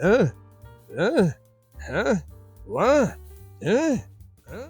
uh, uh, huh, what, uh, huh?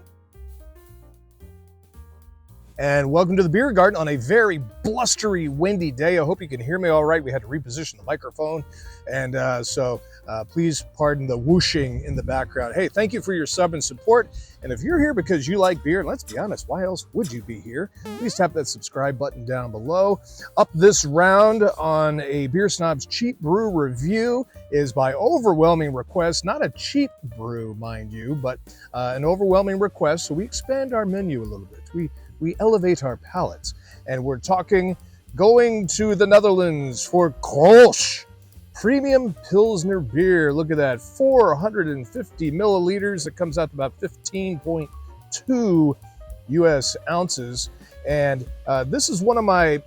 And welcome to the Beer Garden on a very blustery, windy day. I hope you can hear me all right. We had to reposition the microphone, and so please pardon the whooshing in the background. Hey, thank you for your sub and support. And if you're here because you like beer, and let's be honest, why else would you be here? Please tap that subscribe button down below. Up this round on a Beer Snob's Cheap Brew review is by overwhelming request. Not a cheap brew, mind you, but an overwhelming request. So we expand our menu a little bit. We elevate our palates, and we're talking going to the Netherlands for Grolsch Premium Pilsner beer. Look at that, 450 milliliters. It comes out to about 15.2 US ounces. And this is one of my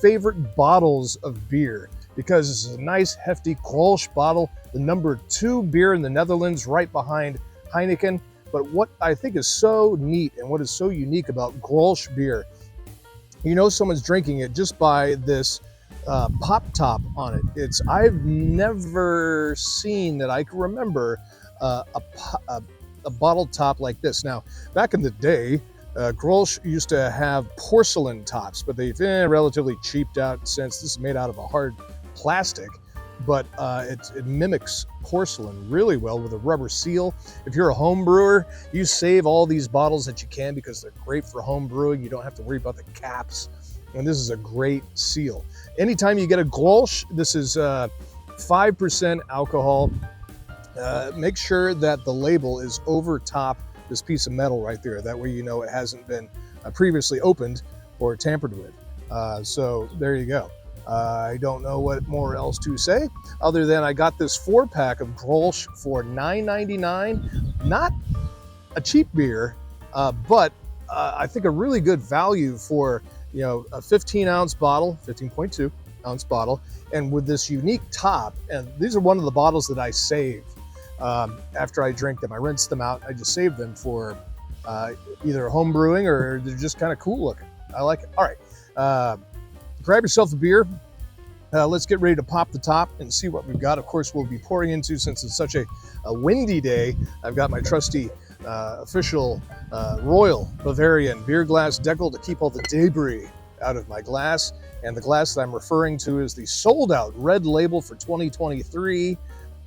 favorite bottles of beer because it's a nice, hefty Grolsch bottle, the #2 beer in the Netherlands, right behind Heineken. But what I think is so neat and what is so unique about Grolsch beer, you know someone's drinking it just by this pop top on it. I've never seen that I can remember a bottle top like this. Now, back in the day, Grolsch used to have porcelain tops, but they've been relatively cheaped out since. This is made out of a hard plastic, but it mimics porcelain really well with a rubber seal. If you're a home brewer, you save all these bottles that you can because they're great for home brewing. You don't have to worry about the caps, and this is a great seal. Anytime you get a Grolsch, this is 5% alcohol. Make sure that the label is over top this piece of metal right there. That way you know it hasn't been previously opened or tampered with. So there you go. I don't know what more else to say other than I got this 4-pack of Grolsch for $9.99. Not a cheap beer, but I think a really good value for, you know, a 15-ounce bottle, 15.2-ounce bottle, and with this unique top. And these are one of the bottles that I save after I drink them. I rinse them out. I just save them for either home brewing or they're just kind of cool looking. I like it. All right. Grab yourself a beer. Let's get ready to pop the top and see what we've got. Of course, we'll be pouring into, since it's such a windy day, I've got my trusty official Royal Bavarian beer glass decal to keep all the debris out of my glass. And the glass that I'm referring to is the sold out Red Label for 2023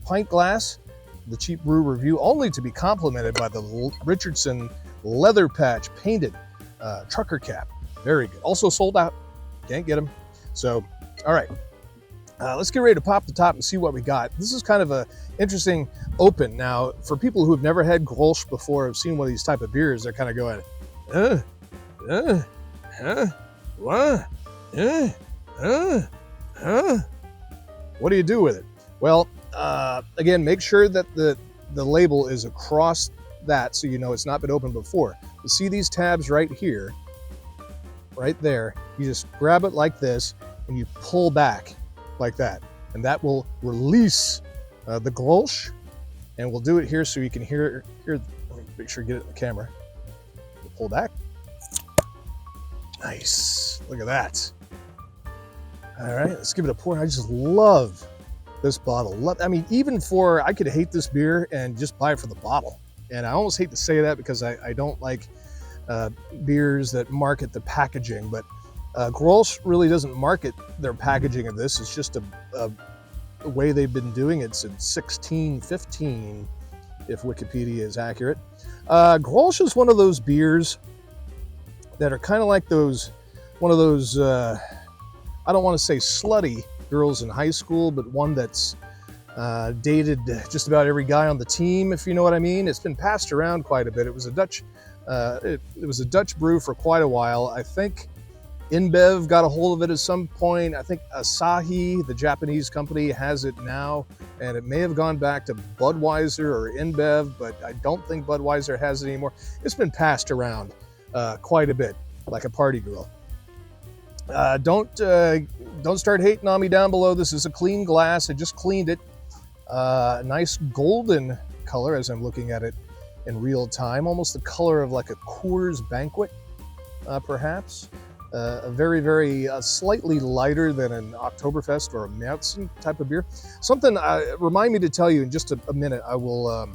pint glass. The Cheap Brew review, only to be complimented by the Richardson leather patch painted trucker cap. Very good. Also sold out. Can't get them. So, all right, let's get ready to pop the top and see what we got. This is kind of a interesting open. Now, for people who have never had Grolsch before, have seen one of these type of beers, they're kind of going, what, what do you do with it? Well, again, make sure that the label is across that so you know it's not been opened before. You see these tabs right here, right there. You just grab it like this and you pull back like that, and that will release the Grolsch. And we'll do it here so you can hear. Let me make sure to get it in the camera. Pull back. Nice. Look at that. All right, let's give it a pour. I just love this bottle. I mean, even for, I could hate this beer and just buy it for the bottle. And I almost hate to say that because I don't like beers that market the packaging, but Grolsch really doesn't market their packaging of this. It's just a way they've been doing it since 1615, if Wikipedia is accurate. Grolsch is one of those beers that are kind of like one of those, I don't want to say slutty girls in high school, but one that's dated just about every guy on the team, if you know what I mean. It's been passed around quite a bit. It was a Dutch it was a Dutch brew for quite a while. I think InBev got a hold of it at some point. I think Asahi, the Japanese company, has it now, and it may have gone back to Budweiser or InBev, but I don't think Budweiser has it anymore. It's been passed around quite a bit, like a party girl. Don't start hating on me down below. This is a clean glass. I just cleaned it. Nice golden color as I'm looking at it in real time, almost the color of like a Coors Banquet, perhaps. a very, very slightly lighter than an Oktoberfest or a Märzen type of beer. Something, remind me to tell you in just a minute, I will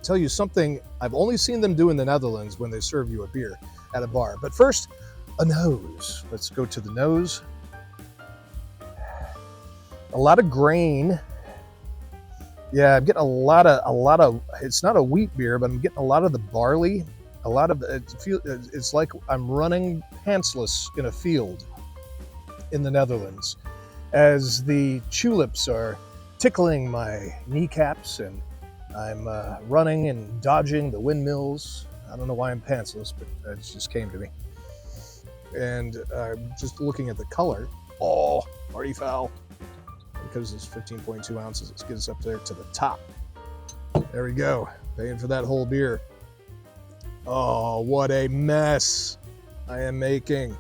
tell you something I've only seen them do in the Netherlands when they serve you a beer at a bar. But first, a nose. Let's go to the nose. A lot of grain. Yeah, I'm getting a lot of, it's not a wheat beer, but I'm getting a lot of the barley. A lot of it's like I'm running pantsless in a field in the Netherlands as the tulips are tickling my kneecaps and I'm running and dodging the windmills. I don't know why I'm pantsless, but it just came to me. And just looking at the color, oh, party foul. Because it's 15.2 ounces, let's get us up there to the top. There we go, paying for that whole beer. Oh, what a mess I am making.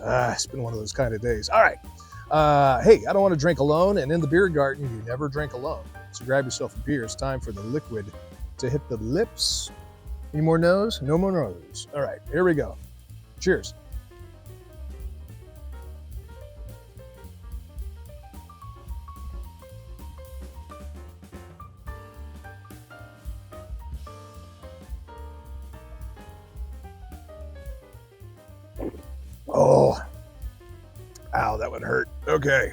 It's been one of those kind of days. All right, hey, I don't want to drink alone, and in the beer garden, you never drink alone. So grab yourself a beer. It's time for the liquid to hit the lips. Any more nose? No more nose. All right, here we go. Cheers. Oh, ow, that would hurt. Okay,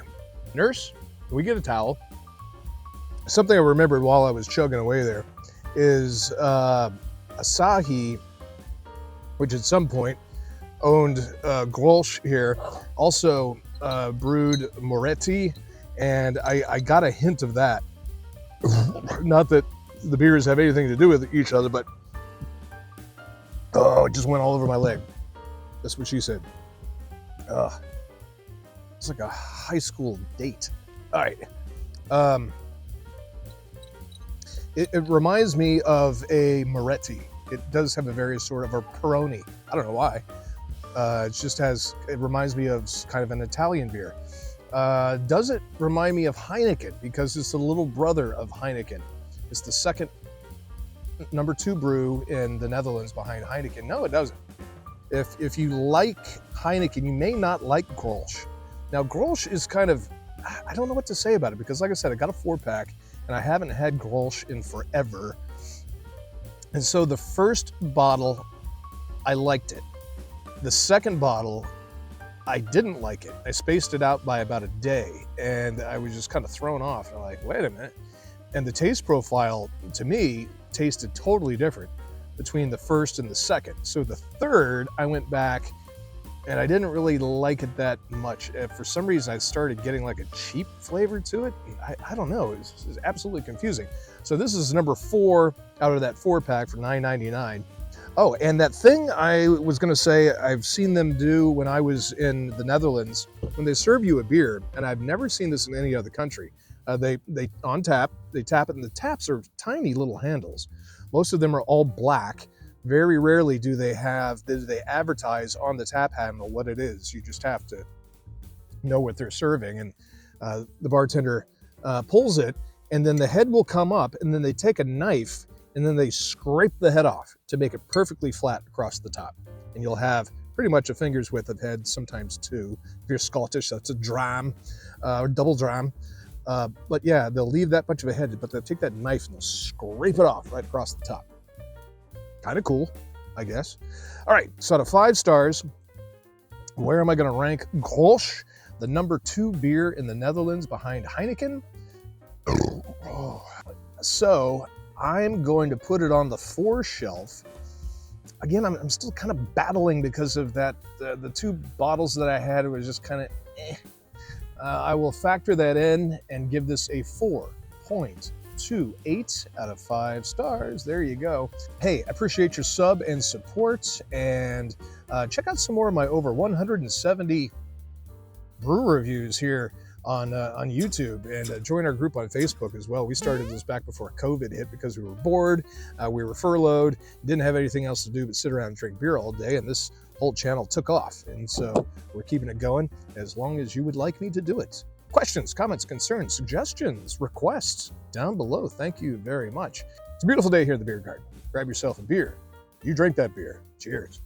nurse, can we get a towel? Something I remembered while I was chugging away there is Asahi, which at some point owned Grolsch here, also brewed Moretti, and I got a hint of that. Not that the beers have anything to do with each other, but oh, it just went all over my leg. That's what she said. It's like a high school date. All right. It reminds me of a Moretti. It does have a very sort of a Peroni. I don't know why. It reminds me of kind of an Italian beer. Does it remind me of Heineken? Because it's the little brother of Heineken. It's the second number 2 brew in the Netherlands behind Heineken. No, it doesn't. If you like Heineken, you may not like Grolsch. Now, Grolsch is kind of, I don't know what to say about it because, like I said, I got a 4-pack and I haven't had Grolsch in forever. And so the first bottle, I liked it. The second bottle, I didn't like it. I spaced it out by about a day and I was just kind of thrown off. I'm like, wait a minute. And the taste profile, to me, tasted totally different between the first and the second. So the third, I went back and I didn't really like it that much. For some reason, I started getting like a cheap flavor to it. I don't know, it's absolutely confusing. So this is number 4 out of that 4-pack for $9.99. Oh, and that thing I was gonna say, I've seen them do when I was in the Netherlands, when they serve you a beer, and I've never seen this in any other country. They on tap, they tap it, and the taps are tiny little handles. Most of them are all black. Very rarely do they advertise on the tap handle what it is. You just have to know what they're serving. And the bartender pulls it, and then the head will come up, and then they take a knife, and then they scrape the head off to make it perfectly flat across the top. And you'll have pretty much a finger's width of head, sometimes 2. If you're Scottish, that's a dram, or double dram. But yeah, they'll leave that much of a head, but they'll take that knife and they'll scrape it off right across the top. Kind of cool, I guess. All right, so out of 5 stars, where am I going to rank Grolsch, the number 2 beer in the Netherlands behind Heineken? So I'm going to put it on the 4 shelf. Again, I'm still kind of battling because of that. The 2 bottles that I had was just kind of eh. I will factor that in and give this a 4.28 out of 5 stars. There you go. Hey, I appreciate your sub and support, and check out some more of my over 170 brew reviews here on YouTube, and join our group on Facebook as well. We started this back before COVID hit because we were bored, we were furloughed, didn't have anything else to do but sit around and drink beer all day, and this whole channel took off, and so we're keeping it going as long as you would like me to do it. Questions, comments, concerns, suggestions, requests down below. Thank you very much. It's a beautiful day here at the Beer Garden. Grab yourself a beer. You drink that beer. Cheers.